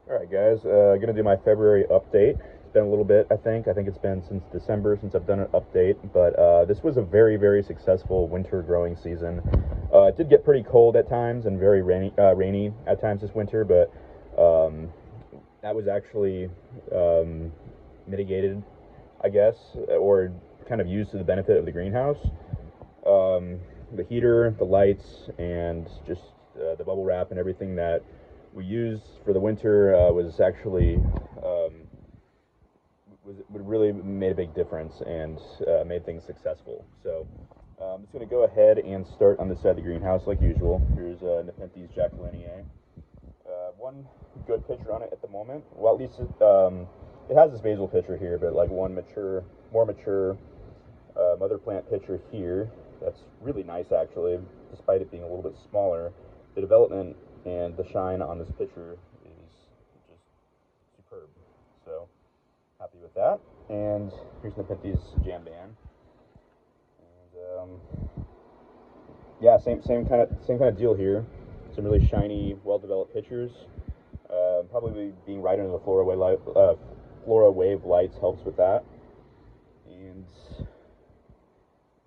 All right, guys. Gonna do my February update. It's been a little bit, I think. I think it's been since December since I've done an update. But this was a very, very successful winter growing season. It did get pretty cold at times and very rainy at times this winter, but um, that was actually mitigated, I guess, or kind of used to the benefit of the greenhouse. The heater, the lights, and just the bubble wrap and everything that we used for the winter was actually would really made a big difference and made things successful. So I'm just going to go ahead and start on this side of the greenhouse like usual. Here's Nepenthes Jacqueliniae. One good pitcher on it at the moment. Well, at least it has this basil pitcher here, but like one more mature mother plant pitcher here. That's really nice actually, despite it being a little bit smaller. The development and the shine on this pitcher is just superb. So happy with that. And here's Nepenthes Jamban. And yeah, same kind of deal here. Some really shiny, well-developed pitchers. Probably being right under the Flora Wave lights helps with that. And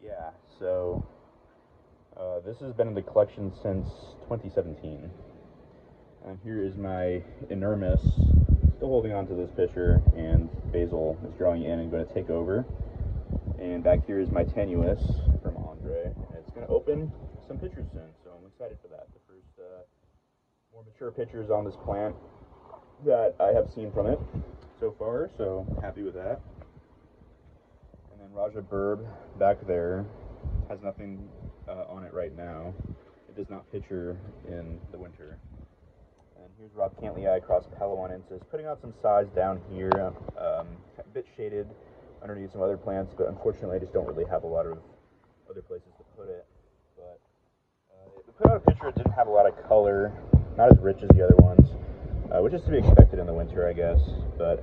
yeah, so this has been in the collection since 2017. And here is my enormous, still holding on to this pitcher, and Basil is drawing in and going to take over. And back here is my tenuous from Andre, and it's going to open some pitchers soon, so I'm excited for that. The first more mature pitchers on this plant that I have seen from it so far, so happy with that. And then Raja Burb back there has nothing on it right now. It does not pitcher in the winter. And here's Rob Cantley across Palawanensis, putting out some size down here, a bit shaded underneath some other plants, but unfortunately I just don't really have a lot of other places to put it. But we put out a picture that didn't have a lot of color, not as rich as the other ones, which is to be expected in the winter, I guess. But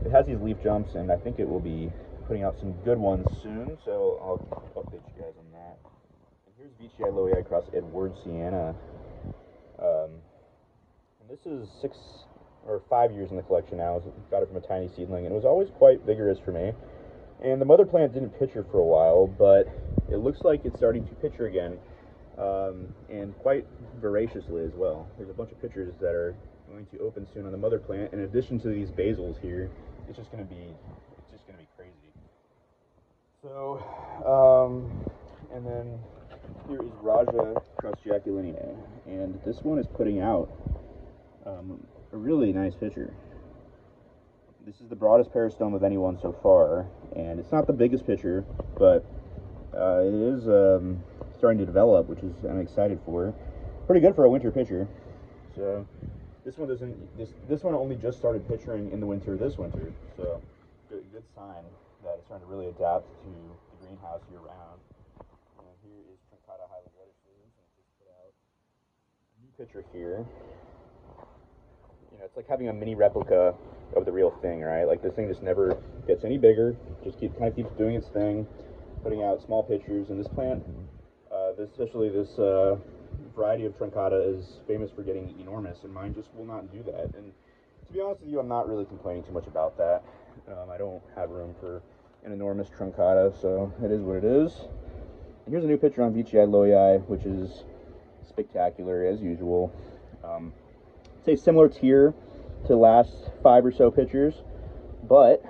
it has these leaf jumps, and I think it will be putting out some good ones soon, so I'll update you guys on that. And here's Veitchii Loei across Edwardsiana. And this is 6 or 5 years in the collection now. I got it from a tiny seedling, and it was always quite vigorous for me. And the mother plant didn't pitcher for a while, but it looks like it's starting to pitcher again, and quite voraciously as well. There's a bunch of pitchers that are going to open soon on the mother plant. In addition to these basils here, it's just going to be crazy. So, and then here is Raja Crossjaculinae, and this one is putting out a really nice pitcher. This is the broadest peristome of anyone so far, and it's not the biggest pitcher, but it is starting to develop, which is I'm excited for. Pretty good for a winter pitcher. So this one doesn't. This one only just started pitchering in the winter this winter, so good sign that it's starting to really adapt to the greenhouse year round. And here is Truncata Highland Lettuce, and just put out a new pitcher here. It's like having a mini replica of the real thing, right? Like this thing just never gets any bigger. Just kind of keeps doing its thing, putting out small pitchers. And this plant, especially this variety of truncata, is famous for getting enormous, and mine just will not do that. And to be honest with you, I'm not really complaining too much about that. I don't have room for an enormous truncata, so it is what it is. And here's a new picture on Veitchii Loei, which is spectacular as usual. Say similar tier to the last 5 or so pitchers, but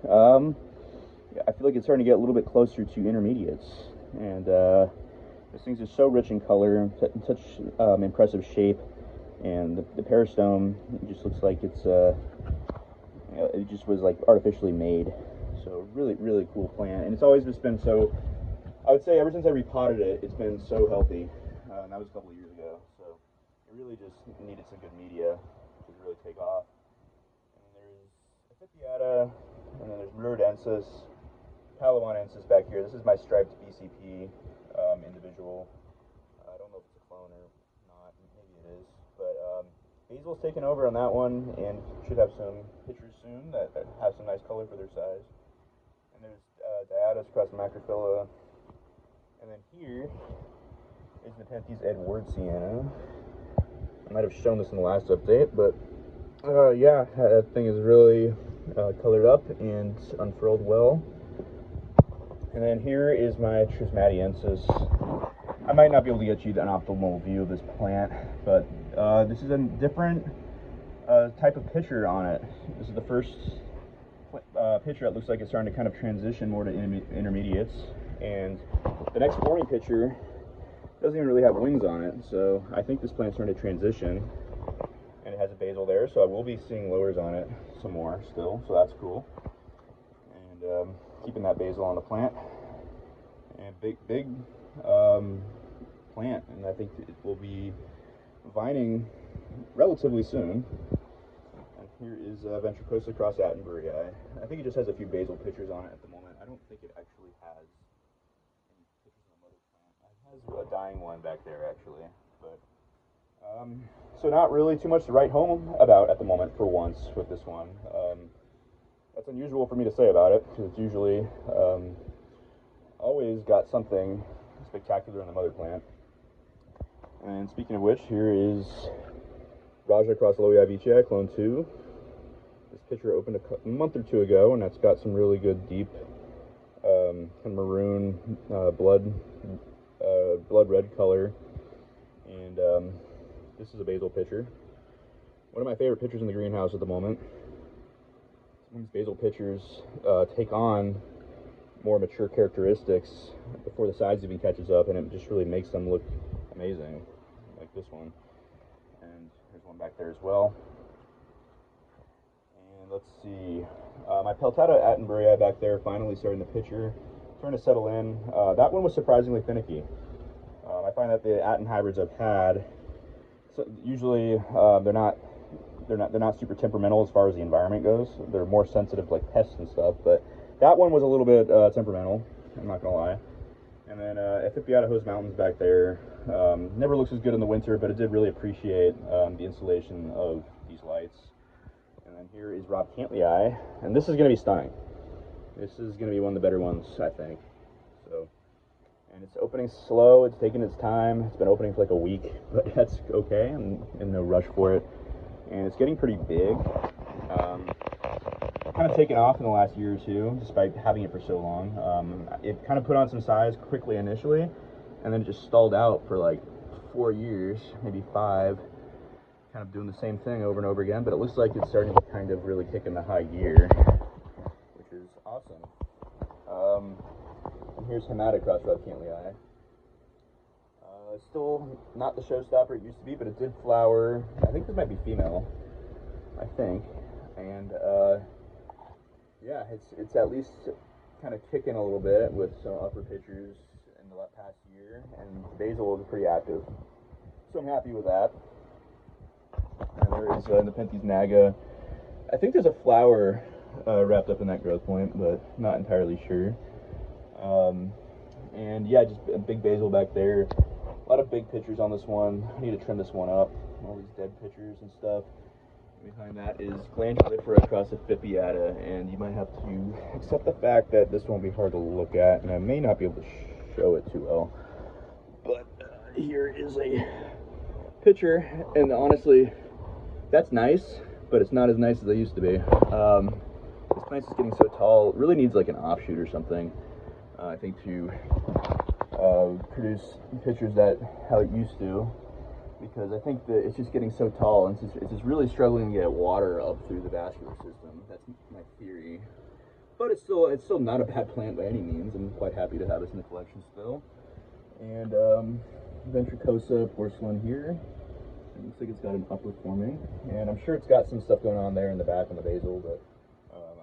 I feel like it's starting to get a little bit closer to intermediates. And this thing's just so rich in color and such impressive shape, and the peristome just looks like it just was like artificially made. So really, really cool plant, and it's always just been so. I would say ever since I repotted it, it's been so healthy, and that was a couple of years ago. So it really just needed some good media to really take off. And there's Apipiata, and then there's Muridensis, Palawanensis back here. This is my striped BCP individual. I don't know if it's a clone or not. Maybe it is. But Basil's taken over on that one and should have some pictures soon that have some nice color for their size. And there's Diatus across Macrophylla. And then here is Nepenthes Edwardsiana. I might have shown this in the last update, but Yeah, that thing is really colored up and unfurled well. And then here is my Trismatiensis. I might not be able to get you an optimal view of this plant, but this is a different type of pitcher on it. This is the first pitcher that looks like it's starting to kind of transition more to intermediates. And the next forming pitcher doesn't even really have wings on it, so I think this plant's starting to transition. And it has a basal there, so I will be seeing lowers on it some more still, so that's cool. And keeping that basal on the plant. And big plant, and I think it will be vining relatively soon. And here is Ventricosa cross Attenborough. I think it just has a few basal pitchers on it at the moment. I don't think it actually has any pitchers on the mother plant. It has a dying one back there actually, but so not really too much to write home about at the moment for once with this one. That's unusual for me to say about it because it's usually always got something spectacular in the mother plant. And speaking of which, here is Raja Cross Loei Vici, Clone 2. This pitcher opened a month or two ago, and that's got some really good deep kind of maroon blood red color. And this is a basal pitcher. One of my favorite pitchers in the greenhouse at the moment. Some of these basal pitchers take on more mature characteristics before the size even catches up, and it just really makes them look amazing, like this one. And there's one back there as well. And let's see, my Peltata Attenborough back there finally starting the pitcher, starting to settle in. That one was surprisingly finicky. I find that the Atten hybrids I've had, so usually they're not super temperamental as far as the environment goes. They're more sensitive to like pests and stuff, but that one was a little bit temperamental, I'm not gonna lie. And then Ethiopiata Hose Mountains back there never looks as good in the winter, but it did really appreciate the installation of these lights. And then here is Rob Cantley, and this is gonna be stunning. This is gonna be one of the better ones, I think. So, and it's opening slow. It's taking its time. It's been opening for like a week, but that's okay. I'm in no rush for it. And it's getting pretty big. Kind of taken off in the last year or two, despite having it for so long. It kind of put on some size quickly initially, and then it just stalled out for like 4 years, maybe 5, kind of doing the same thing over and over again. But it looks like it's starting to kind of really kick in the high gear, which is awesome. And here's Hematocross Red Cantley. Still not the showstopper it used to be, but it did flower. I think this might be female, I think. And yeah, it's at least kind of kicking a little bit with some upper pitchers in the past year, and the basal is pretty active. So I'm happy with that. And there is Nepenthes Naga. I think there's a flower wrapped up in that growth point, but not entirely sure. And yeah, just a big basal back there. A lot of big pitchers on this one. I need to trim this one up. All these dead pitchers and stuff. Behind that is Glandulifera Cross Epiphyata, and you might have to accept the fact that this won't be hard to look at, and I may not be able to show it too well. But here is a picture, and honestly, that's nice, but it's not as nice as they used to be. This plant is getting so tall, it really needs like an offshoot or something, I think, to produce pictures that how it used to, because I think that it's just getting so tall, and it's just really struggling to get water up through the vascular system. That's my theory. But it's still not a bad plant by any means. I'm quite happy to have this in the collection still. And Ventricosa porcelain here. It looks like it's got an upward forming, and I'm sure it's got some stuff going on there in the back on the basal, but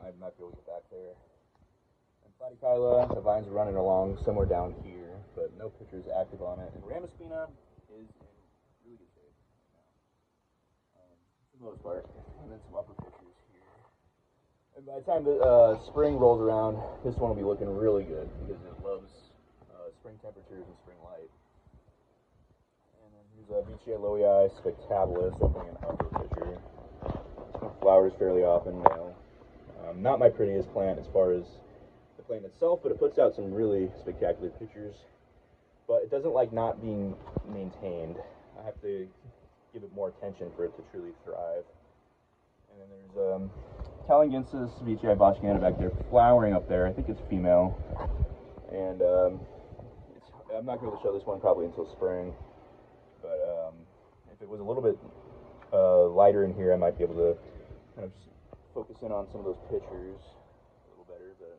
I'm not able to get back there. And Platykyla, the vines are running along somewhere down here, but no pictures active on it. And Ramaspina is in really good shape right now, for the most part. And then some upper pictures here. And by the time the spring rolls around, this one will be looking really good because it loves spring temperatures and spring light. And then here's a Vici Loei Spectabilis opening an upper picture. This one flowers fairly often, male. Not my prettiest plant as far as the plant itself, but it puts out some really spectacular pictures. But it doesn't like not being maintained. I have to give it more attention for it to truly thrive. Talangensis VTI boschiana back there, flowering up there. I think it's female. And I'm not going to show this one probably until spring. But if it was a little bit lighter in here, I might be able to kind of focus in on some of those pictures a little better. But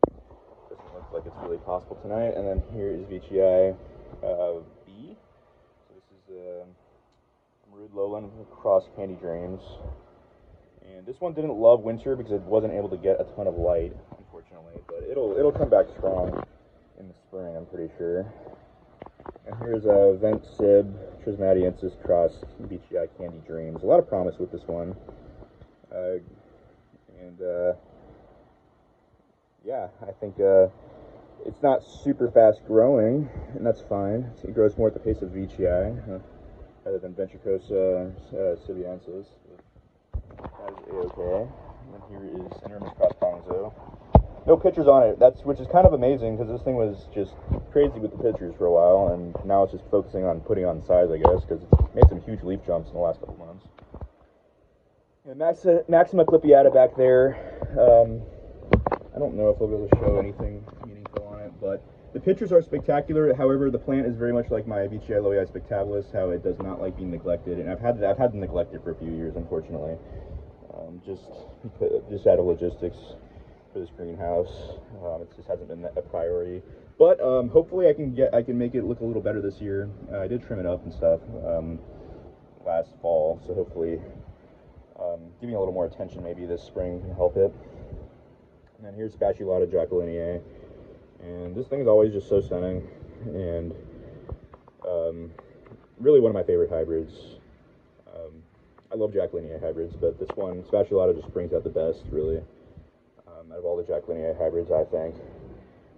it doesn't look like it's really possible tonight. And then here is VTI B. So this is Rude Lowland Cross Candy Dreams. And this one didn't love winter because it wasn't able to get a ton of light, unfortunately. But it'll come back strong in the spring, I'm pretty sure. And here's a Vent Sib Trismatiensis Cross BTI Candy Dreams. A lot of promise with this one. Yeah, I think it's not super fast growing, and that's fine. It grows more at the pace of VTI rather than Ventricosa Sibiensis. That is A-okay. And then here is Enormous Cross Bongzo. No pictures on it, which is kind of amazing because this thing was just crazy with the pictures for a while, and now it's just focusing on putting on size, I guess, because it's made some huge leaf jumps in the last couple months. And Maxima Clippiata back there. I don't know if I'll be able to show anything meaningful on it, but the pictures are spectacular. However, the plant is very much like my VTI Lowii spectabilis, how it does not like being neglected, and I've had to neglect it for a few years, unfortunately, just out of logistics for this greenhouse. It just hasn't been a priority, but hopefully I can make it look a little better this year. I did trim it up and stuff last fall, so hopefully giving a little more attention maybe this spring can help it. And then here's Spatulata Jacquelineae, and this thing is always just so stunning, and really one of my favorite hybrids. I love Jacquelineae hybrids, but this one, Spatulata, just brings out the best, really, out of all the Jacquelineae hybrids, I think.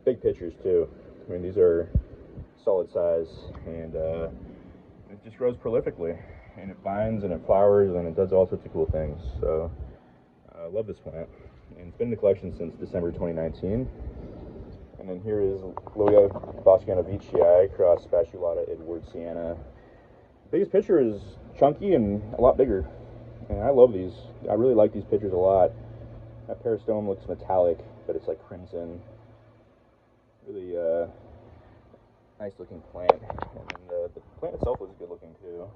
Big pictures, too. I mean, these are solid size, and it just grows prolifically, and it vines, and it flowers, and it does all sorts of cool things. So, I love this plant, and it's been in the collection since December 2019. And then here is Lowii boschiana veitchii cross Spatulata Edwardsiana. Biggest picture is chunky and a lot bigger, and I love these. I really like these pictures a lot. That peristome looks metallic, but it's like crimson. Really nice looking plant, and then the plant itself looks good looking too.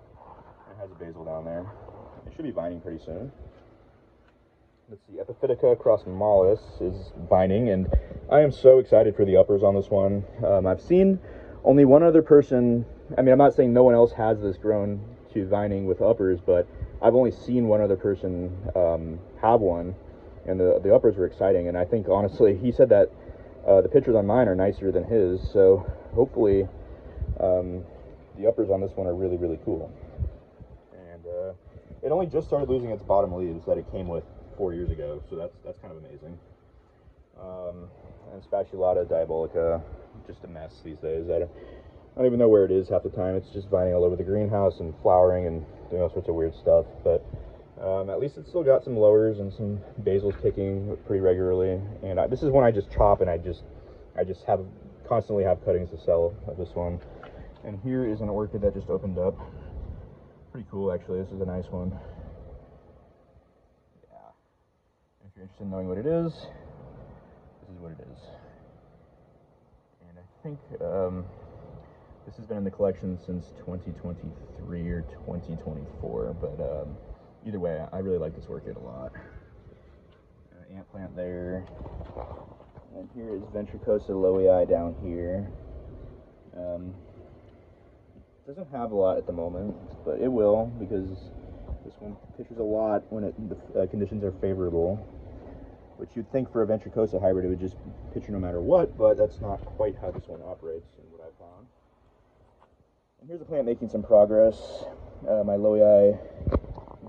It has a basil down there. It should be vining pretty soon. Let's see, Epiphytica cross Mollis is vining, and I am so excited for the uppers on this one. I've seen only one other person. I mean, I'm not saying no one else has this grown to vining with uppers, but I've only seen one other person have one, and the uppers were exciting. And I think, honestly, he said that the pictures on mine are nicer than his, so hopefully the uppers on this one are really, really cool. And it only just started losing its bottom leaves that it came with 4 years ago, so that's kind of amazing. And Spatulata Diabolica, just a mess these days. I don't even know where it is half the time. It's just vining all over the greenhouse and flowering and doing all sorts of weird stuff. But at least it's still got some lowers and some basils kicking pretty regularly. And this is one I just chop, and I just constantly have cuttings to sell of this one. And here is an orchid that just opened up. Pretty cool, actually. This is a nice one. Yeah. If you're interested in knowing what it is, this is what it is. And I think this has been in the collection since 2023 or 2024, but either way, I really like this orchid a lot. Ant plant there. And here is Ventricosa Lowii down here. Doesn't have a lot at the moment, but it will, because this one pitches a lot when the conditions are favorable, which you'd think for a Ventricosa hybrid it would just pitcher no matter what, but that's not quite how this one operates in what I've found. And here's a plant making some progress. My Lowii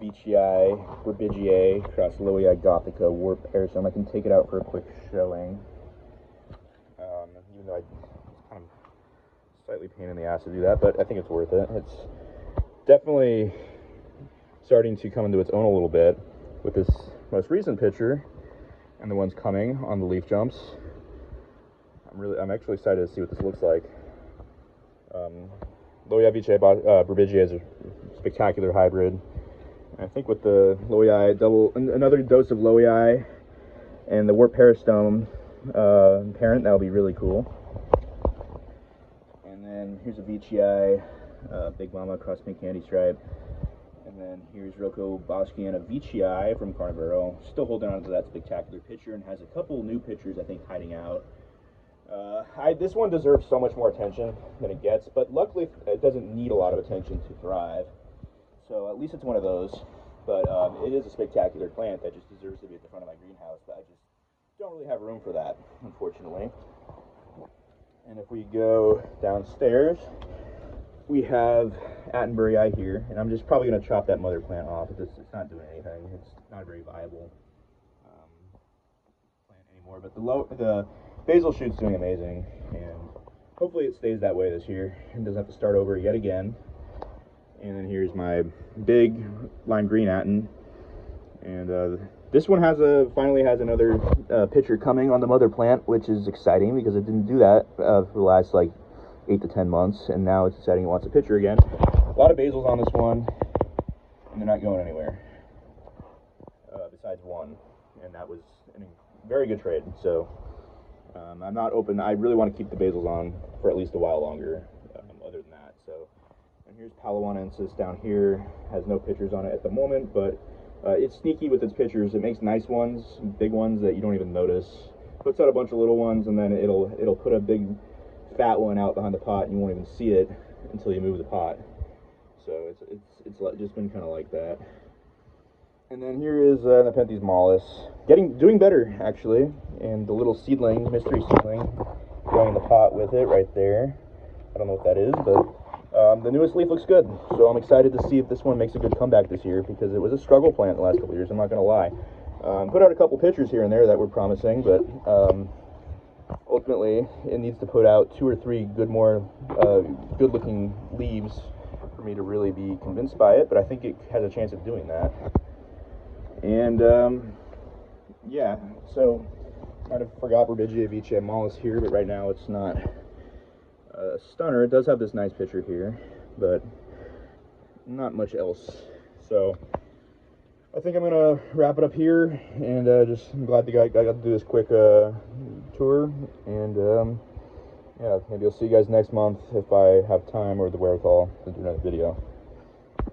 veitchii Burbigiae cross Lowii Gothica warp aerosome. I can take it out for a quick showing. Even though it's kind of slightly pain in the ass to do that, but I think it's worth it. It's definitely starting to come into its own a little bit with this most recent picture and the ones coming on the leaf jumps. I'm actually excited to see what this looks like. Lowii veitchii Burbigiae is a spectacular hybrid. And I think with the Lowii another dose of Lowii And the warp peristome parent, that'll be really cool. And then here's a VCI, Big Mama Cross Pink Candy Stripe. And then here's Rocco Boschiana VCI from Carnivoro, still holding on to that spectacular picture, and has a couple new pictures, I think, hiding out. This one deserves so much more attention than it gets, but luckily it doesn't need a lot of attention to thrive. So at least it's one of those. But it is a spectacular plant that just deserves to be at the front of my greenhouse, but I just don't really have room for that, unfortunately. And if we go downstairs, we have Attenborough Eye here, and I'm just probably going to chop that mother plant off. It's not doing anything. It's not a very viable plant anymore. But the basil shoot's doing amazing, and hopefully it stays that way this year and doesn't have to start over yet again. And then here's my big lime green Atten, and this one finally has another picture coming on the mother plant, which is exciting because it didn't do that for the last like 8 to 10 months, and now it's deciding it wants a picture again. A lot of basils on this one, and they're not going anywhere, besides one, and that was a very good trade. So I'm not open. I really want to keep the basils on for at least a while longer, other than that. So, and here's Palawanensis down here. Has no pictures on it at the moment, but it's sneaky with its pictures. It makes nice ones, big ones that you don't even notice. Puts out a bunch of little ones, and then it'll put a big fat one out behind the pot, and you won't even see it until you move the pot. So it's just been kind of like that. And then here is Nepenthes mollis, doing better actually, and the little seedling, mystery seedling, going in the pot with it right there. I don't know what that is, but the newest leaf looks good. So I'm excited to see if this one makes a good comeback this year, because it was a struggle plant the last couple of years. I'm not going to lie. Put out a couple pictures here and there that were promising, but ultimately it needs to put out 2 or 3 good-looking leaves for me to really be convinced by it. But I think it has a chance of doing that. And yeah, so might have forgot Borbigia vici mollis here, but right now it's not a stunner. It does have this nice picture here, but not much else. So I think I'm gonna wrap it up here, and I'm glad I got to do this quick tour, and yeah, maybe I'll see you guys next month if I have time or the wherewithal to do another video.